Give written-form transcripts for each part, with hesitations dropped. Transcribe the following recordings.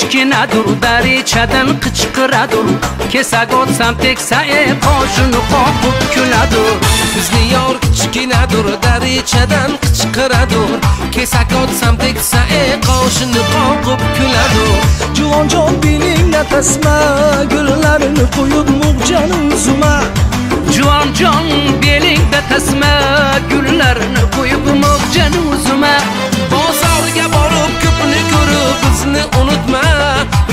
kichkinadur, darichadan qichqiradur. Kesak otsam teksa qoshini qoqib kuladur. Bizni yor kichkinadur, darichadan qichqiradur. Kesak otsam teksa qoshini qoqib kuladur. Juvonjon belingga tasma, gullarini qo'yib mug'jani uzma. Juvonjon belingda tasma, gullarini qo'yib mug'jani uzma. Bozorga borib ko'pni ko'rib bizni unutma.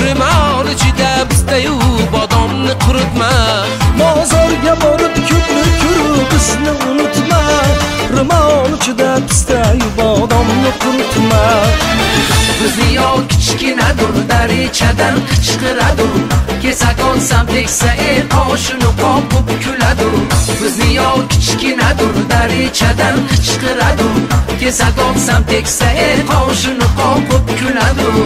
Rimol ichida bizda-yu bodomni quritma. Bozorga borib ko'pni ko'rib bizni unutma. Rimol ichida bizda-yu bodomni quritma. Bizni yor kichkinadur, darichadan qichqiradur. Kesak olsam teksa qoshini qoqib kuladur. Bizni yor kichkinadur, darichadan qichqiradur. Kesak olsam teksa qoshini qoqib kuladur.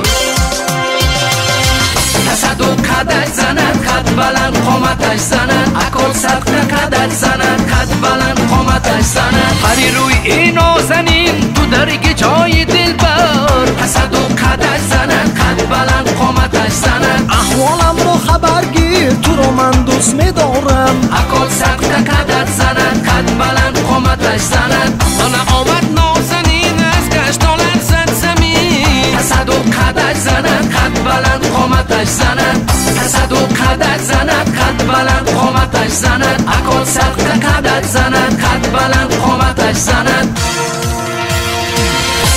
Tasadu qadar zanat, qad baland qomatash zanat. Akol sarqda qadar zanat, qad baland qomatash zanat. Qariruy inozanin tudargi joyi dilbar. Tasadu qadar zanat, qad baland qomatash zanat. Ahvolamro xabargir turaman do'st medoram. Akol sarqda qadar zanat, qad baland qomatash zanat. Ana omad nozanin azgash tolar zat zamin. Tasadu qadar zanat, qad baland qomatash zanat. Tasadu qadar zanat, qad baland qomatash zanat. Akol sarqda qadar zanat, qad baland qomatash zanat.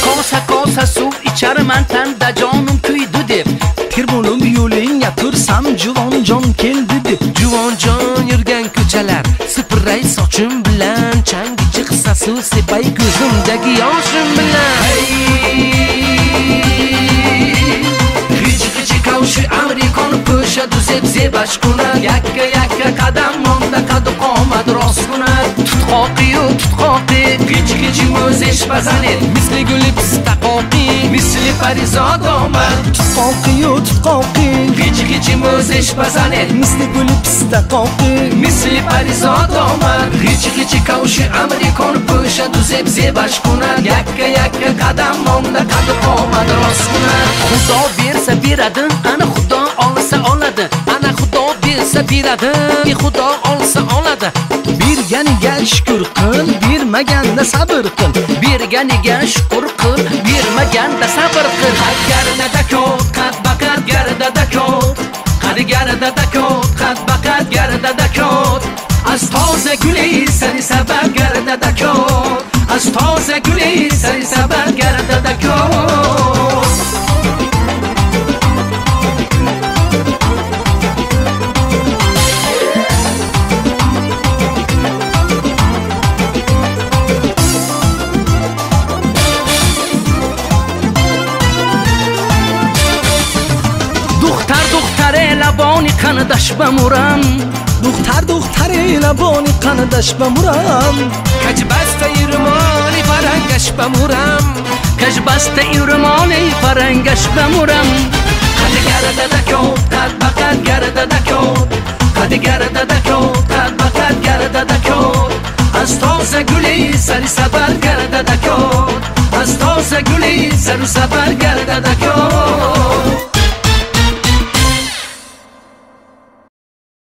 Kosa kosa suv icharman tanda jonim kuydi deb. Pir bo'lib yo'lingga tursam juvonjon keldi deb. Juvonjon yurgan ko'chalar sipiray sochim bilan, changi chiqsa suv sepay ko'zimdagi yoshim bilan. Kichik kavshi amerikan po'shadu zeb-zebash kuna. Yakka qadam monda qad qomat rostguna. Tutqoqiyu tutqoqi, kichik mo'zesh bazanet. Misli guli pista qoqi, Misli parizod omad. Tutqoqiyu tutqoqi, Kichik mo'zesh bazanet. misli guli pista qoqi. Misli parizod omad. Kichik kavshi amerikan po'shadu zeb-zebash kuna. Yakka qadam monda qad qomat rostguna. Xudo bersa beradi, ana Xudo olsa oladi. Ana Xudo bersa beradi, Xudo olsa oladi. Berganiga shukr qil, bermaganda sabr qil. Berganiga shukr qil, bermaganda sabr qil. Qad garda ko'p, qad baqat garda ko'p. Qad garda ko'p, qad baqat garda ko'p. Az toza guli sani sabab garda ko'p. Az toza guli sani sabab garda ko'p. laboni qanidash bamuram. دختر لبانی قندش بمورم. کجبسته ایرمانی فرنگش بمورم. کجبسته ایرمانی فرنگش بمورم. قد گرده دکو قد بقد گرده دکو قد گرده دکو قد بقد گرده دکو از تازه گلی سری سبر گرده دکو از تازه گلی سر سبر گرده دکو